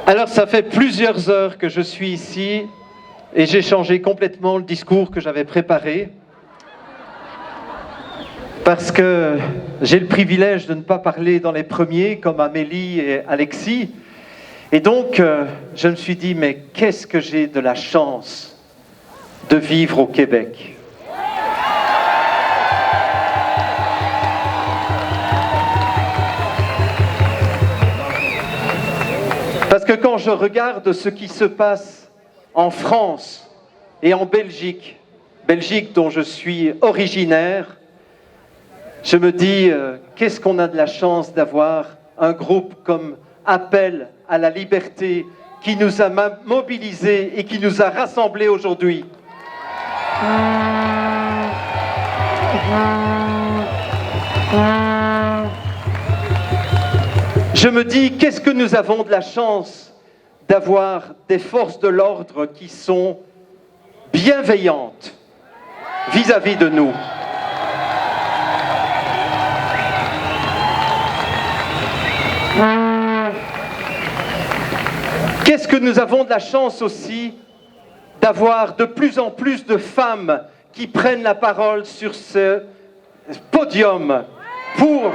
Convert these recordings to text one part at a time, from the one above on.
Alors ça fait plusieurs heures que je suis ici et j'ai changé complètement le discours que j'avais préparé parce que j'ai le privilège de ne pas parler dans les premiers comme Amélie et Alexis. Et donc je me suis dit, mais qu'est-ce que j'ai de la chance de vivre au Québec. Parce que quand je regarde ce qui se passe en France et en Belgique, Belgique dont je suis originaire, je me dis qu'est-ce qu'on a de la chance d'avoir un groupe comme Appel à la liberté qui nous a mobilisés et qui nous a rassemblés aujourd'hui. Je me dis, qu'est-ce que nous avons de la chance d'avoir des forces de l'ordre qui sont bienveillantes vis-à-vis de nous. Qu'est-ce que nous avons de la chance aussi d'avoir de plus en plus de femmes qui prennent la parole sur ce podium pour...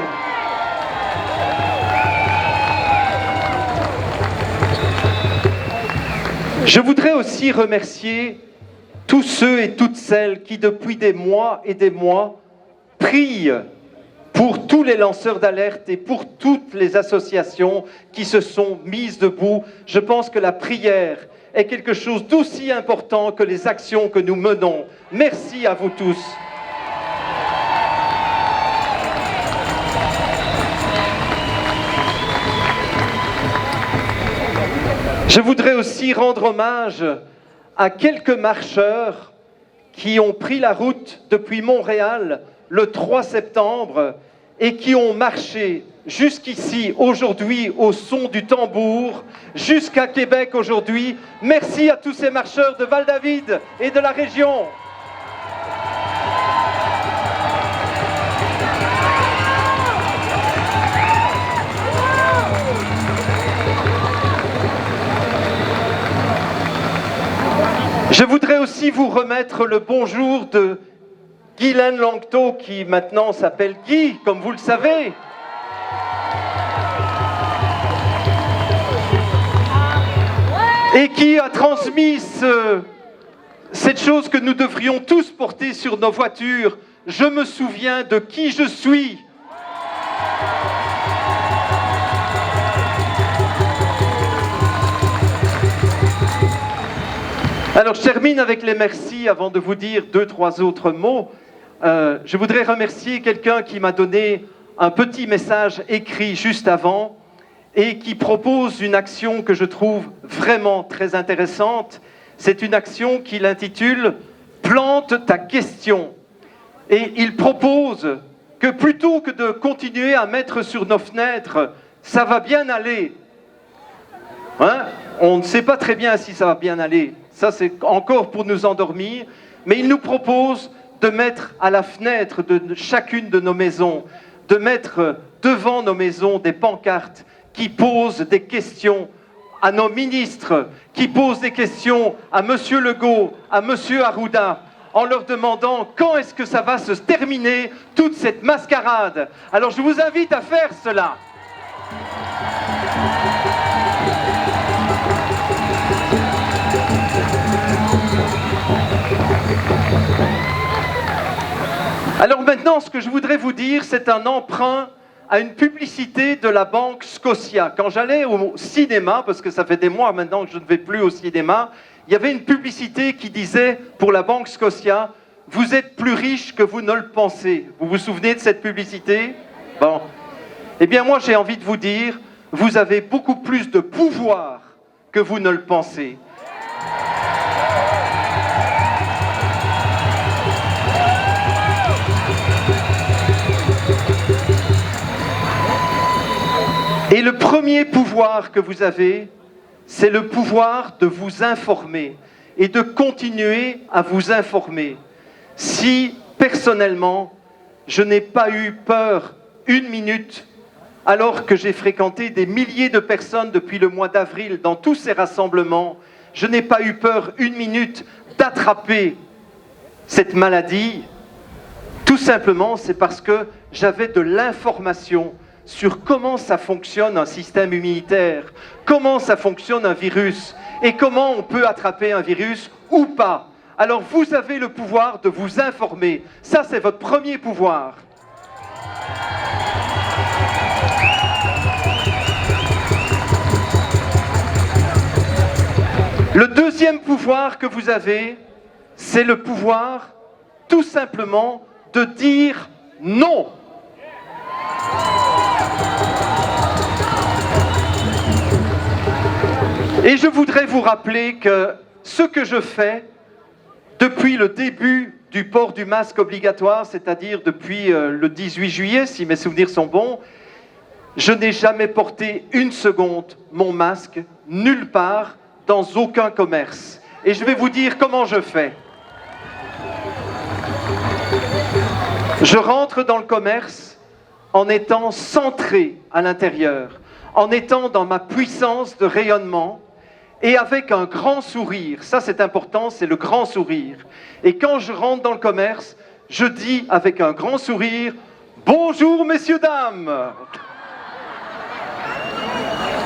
Je voudrais aussi remercier tous ceux et toutes celles qui, depuis des mois et des mois, prient pour tous les lanceurs d'alerte et pour toutes les associations qui se sont mises debout. Je pense que la prière est quelque chose d'aussi important que les actions que nous menons. Merci à vous tous. Je voudrais aussi rendre hommage à quelques marcheurs qui ont pris la route depuis Montréal le 3 septembre et qui ont marché jusqu'ici aujourd'hui au son du tambour, jusqu'à Québec aujourd'hui. Merci à tous ces marcheurs de Val-David et de la région. Je voudrais aussi vous remettre le bonjour de Guylaine Langto, qui maintenant s'appelle Guy, comme vous le savez. Et qui a transmis cette chose que nous devrions tous porter sur nos voitures. Je me souviens de qui je suis. Alors, je termine avec les merci avant de vous dire 2-3 autres mots. Je voudrais remercier quelqu'un qui m'a donné un petit message écrit juste avant et qui propose une action que je trouve vraiment très intéressante. C'est une action qu'il intitule « Plante ta question ». Et il propose que plutôt que de continuer à mettre sur nos fenêtres « ça va bien aller », hein, on ne sait pas très bien si ça va bien aller. Ça, c'est encore pour nous endormir. Mais il nous propose de mettre à la fenêtre de chacune de nos maisons, de mettre devant nos maisons des pancartes qui posent des questions à nos ministres, qui posent des questions à M. Legault, à M. Arruda, en leur demandant quand est-ce que ça va se terminer, toute cette mascarade. Alors je vous invite à faire cela. Alors maintenant, ce que je voudrais vous dire, c'est un emprunt à une publicité de la banque Scotia. Quand j'allais au cinéma, parce que ça fait des mois maintenant que je ne vais plus au cinéma, il y avait une publicité qui disait pour la banque Scotia, « Vous êtes plus riche que vous ne le pensez ». Vous vous souvenez de cette publicité? Bon. Eh bien moi, j'ai envie de vous dire, vous avez beaucoup plus de pouvoir que vous ne le pensez. Et le premier pouvoir que vous avez, c'est le pouvoir de vous informer et de continuer à vous informer. Si, personnellement, je n'ai pas eu peur une minute, alors que j'ai fréquenté des milliers de personnes depuis le mois d'avril dans tous ces rassemblements, je n'ai pas eu peur une minute d'attraper cette maladie. Tout simplement, c'est parce que j'avais de l'information sur comment ça fonctionne un système immunitaire, comment ça fonctionne un virus et comment on peut attraper un virus ou pas. Alors vous avez le pouvoir de vous informer. Ça, c'est votre premier pouvoir. Le deuxième pouvoir que vous avez, c'est le pouvoir, tout simplement, de dire non. Et je voudrais vous rappeler que ce que je fais depuis le début du port du masque obligatoire, c'est-à-dire depuis le 18 juillet, si mes souvenirs sont bons, je n'ai jamais porté une seconde mon masque nulle part, dans aucun commerce. Et je vais vous dire comment je fais. Je rentre dans le commerce en étant centré à l'intérieur, en étant dans ma puissance de rayonnement et avec un grand sourire. Ça, c'est important, c'est le grand sourire. Et quand je rentre dans le commerce, je dis avec un grand sourire « Bonjour, messieurs, dames !»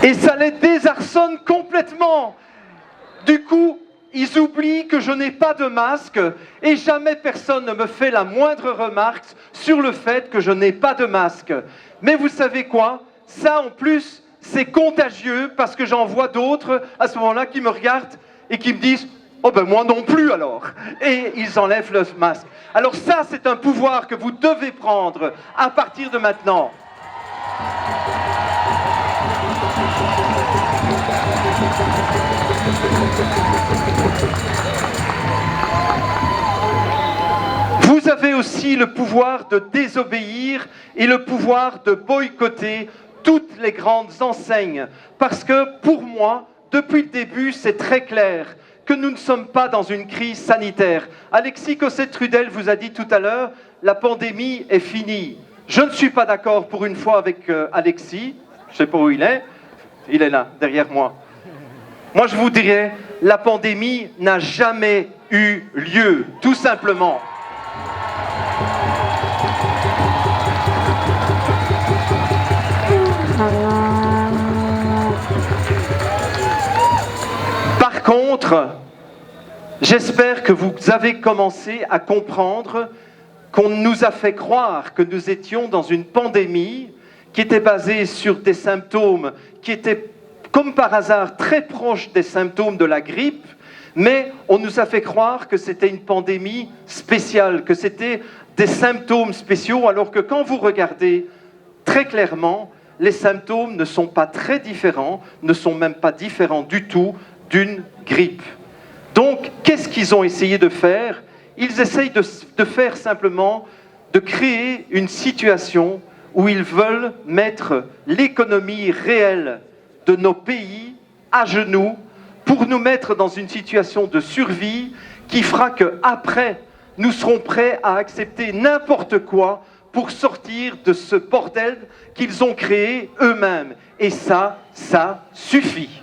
Et ça les désarçonne complètement. Du coup, ils oublient que je n'ai pas de masque et jamais personne ne me fait la moindre remarque sur le fait que je n'ai pas de masque. Mais vous savez quoi? Ça, en plus, c'est contagieux parce que j'en vois d'autres à ce moment-là qui me regardent et qui me disent « Oh ben moi non plus alors !» Et ils enlèvent le masque. Alors ça, c'est un pouvoir que vous devez prendre à partir de maintenant. Vous avez aussi le pouvoir de désobéir et le pouvoir de boycotter toutes les grandes enseignes. Parce que pour moi, depuis le début, c'est très clair que nous ne sommes pas dans une crise sanitaire. Alexis Cossette-Trudel vous a dit tout à l'heure, la pandémie est finie. Je ne suis pas d'accord pour une fois avec Alexis, je ne sais pas où il est là, derrière moi. Moi, je vous dirais, la pandémie n'a jamais eu lieu, tout simplement. Par contre, j'espère que vous avez commencé à comprendre qu'on nous a fait croire que nous étions dans une pandémie qui était basée sur des symptômes qui étaient, comme par hasard, très proches des symptômes de la grippe, mais on nous a fait croire que c'était une pandémie spéciale, que c'était des symptômes spéciaux, alors que quand vous regardez très clairement, les symptômes ne sont pas très différents, ne sont même pas différents du tout d'une grippe. Donc, qu'est-ce qu'ils ont essayé de faire? Ils essayent de faire simplement, de créer une situation où ils veulent mettre l'économie réelle de nos pays à genoux pour nous mettre dans une situation de survie qui fera qu'après, nous serons prêts à accepter n'importe quoi pour sortir de ce bordel qu'ils ont créé eux-mêmes. Et ça suffit.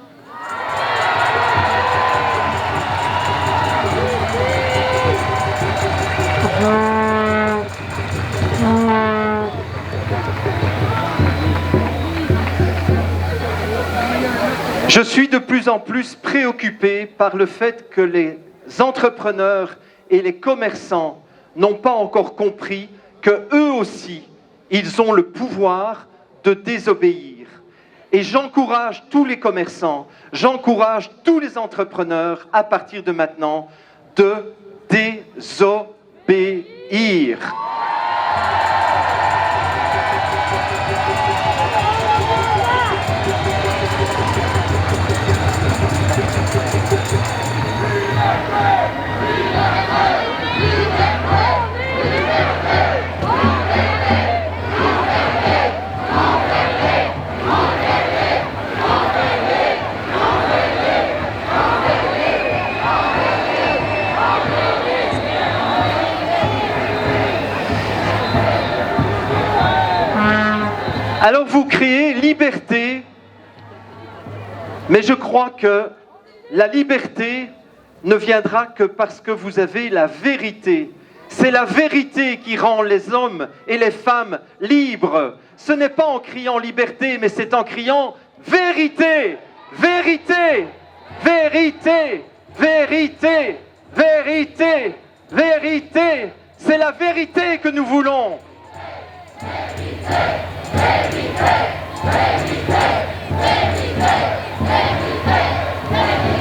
Je suis de plus en plus préoccupé par le fait que les entrepreneurs et les commerçants n'ont pas encore compris que eux aussi, ils ont le pouvoir de désobéir. Et j'encourage tous les commerçants, j'encourage tous les entrepreneurs à partir de maintenant de désobéir. Alors vous criez liberté, mais je crois que la liberté ne viendra que parce que vous avez la vérité. C'est la vérité qui rend les hommes et les femmes libres. Ce n'est pas en criant liberté, mais c'est en criant vérité, vérité, vérité, vérité, vérité, vérité. C'est la vérité que nous voulons. Vérité, vérité, vérité, vérité, vérité, vérité,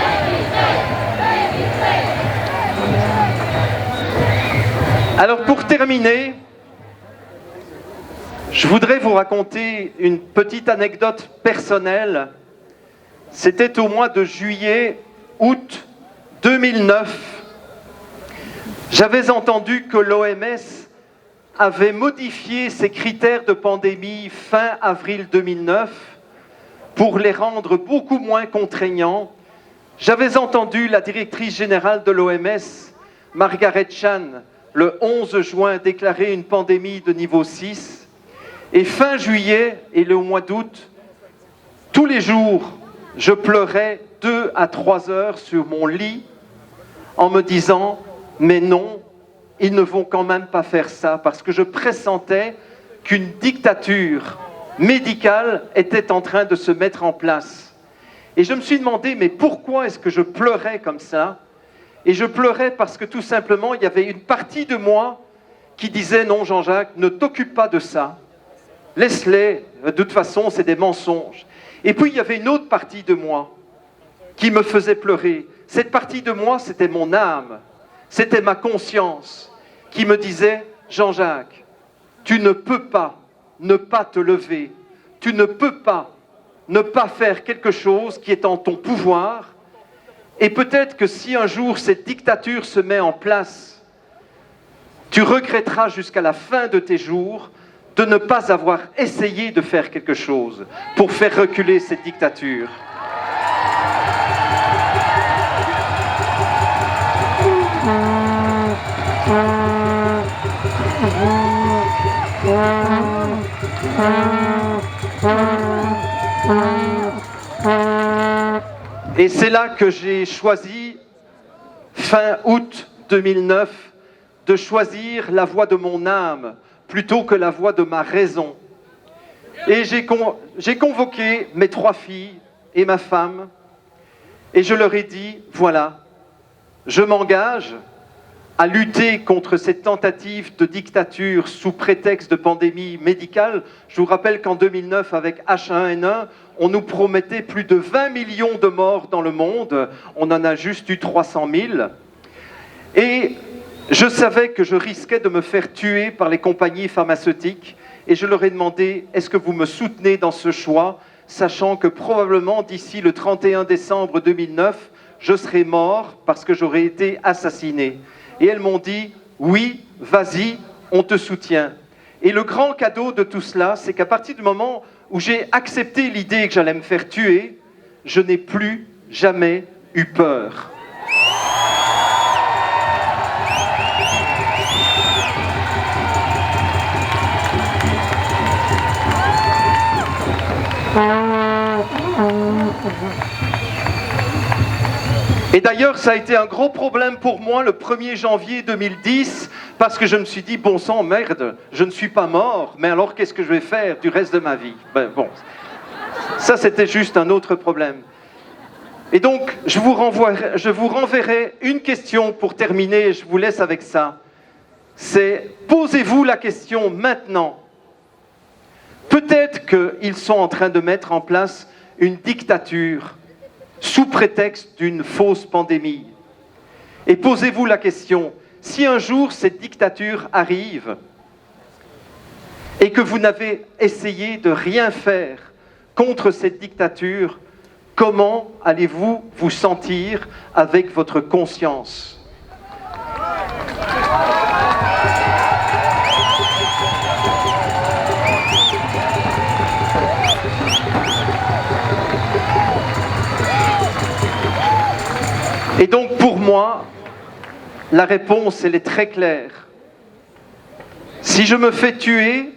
vérité, vérité. Alors pour terminer, je voudrais vous raconter une petite anecdote personnelle. C'était au mois de juillet, août 2009. J'avais entendu que l'OMS avait modifié ses critères de pandémie fin avril 2009 pour les rendre beaucoup moins contraignants. J'avais entendu la directrice générale de l'OMS, Margaret Chan, le 11 juin déclarer une pandémie de niveau 6. Et fin juillet et le mois d'août, tous les jours, je pleurais 2 à 3 heures sur mon lit en me disant « Mais non, ils ne vont quand même pas faire ça » parce que je pressentais qu'une dictature médicale était en train de se mettre en place. Et je me suis demandé « Mais pourquoi est-ce que je pleurais comme ça ?» Et je pleurais parce que tout simplement, il y avait une partie de moi qui disait « Non, Jean-Jacques, ne t'occupe pas de ça. Laisse-les, de toute façon, c'est des mensonges. » Et puis, il y avait une autre partie de moi qui me faisait pleurer. Cette partie de moi, c'était mon âme, c'était ma conscience qui me disait « Jean-Jacques, tu ne peux pas ne pas te lever, tu ne peux pas ne pas faire quelque chose qui est en ton pouvoir. Et peut-être que si un jour cette dictature se met en place, tu regretteras jusqu'à la fin de tes jours de ne pas avoir essayé de faire quelque chose pour faire reculer cette dictature. » Et c'est là que j'ai choisi, fin août 2009, de choisir la voie de mon âme plutôt que la voie de ma raison. Et j'ai convoqué mes 3 filles et ma femme, et je leur ai dit, voilà, je m'engage à lutter contre cette tentative de dictature sous prétexte de pandémie médicale. Je vous rappelle qu'en 2009, avec H1N1, on nous promettait plus de 20 millions de morts dans le monde. On en a juste eu 300 000. Et je savais que je risquais de me faire tuer par les compagnies pharmaceutiques. Et je leur ai demandé, est-ce que vous me soutenez dans ce choix, sachant que probablement d'ici le 31 décembre 2009, je serai mort parce que j'aurais été assassiné. Et elles m'ont dit, oui, vas-y, on te soutient. Et le grand cadeau de tout cela, c'est qu'à partir du moment où j'ai accepté l'idée que j'allais me faire tuer, je n'ai plus jamais eu peur. Et d'ailleurs, ça a été un gros problème pour moi le 1er janvier 2010, parce que je me suis dit, bon sang, merde, je ne suis pas mort, mais alors qu'est-ce que je vais faire du reste de ma vie? Ben, bon, ça c'était juste un autre problème. Et donc, je vous renverrai une question pour terminer, je vous laisse avec ça. C'est, posez-vous la question maintenant. Peut-être qu'ils sont en train de mettre en place une dictature sous prétexte d'une fausse pandémie. Et posez-vous la question, si un jour cette dictature arrive et que vous n'avez essayé de rien faire contre cette dictature, comment allez-vous vous sentir avec votre conscience ? Et donc pour moi, la réponse, elle est très claire. Si je me fais tuer,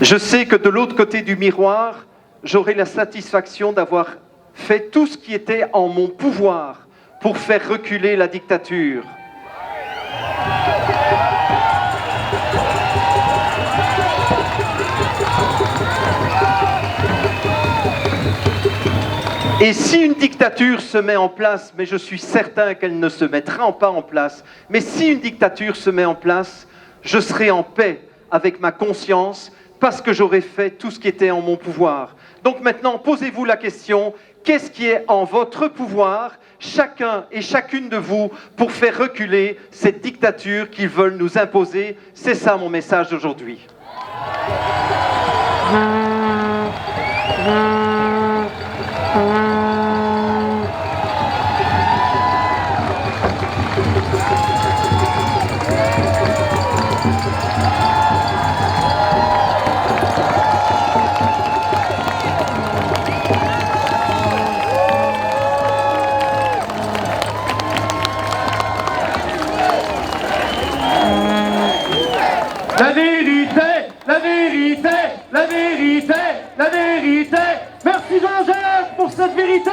Je sais que de l'autre côté du miroir, j'aurai la satisfaction d'avoir fait tout ce qui était en mon pouvoir pour faire reculer la dictature. Et si une dictature se met en place, mais je suis certain qu'elle ne se mettra pas en place, mais si une dictature se met en place, je serai en paix avec ma conscience parce que j'aurai fait tout ce qui était en mon pouvoir. Donc maintenant, posez-vous la question, qu'est-ce qui est en votre pouvoir, chacun et chacune de vous, pour faire reculer cette dictature qu'ils veulent nous imposer? C'est ça mon message d'aujourd'hui. La vérité, la vérité, la vérité, la vérité. Merci Jean-Jacques pour cette vérité.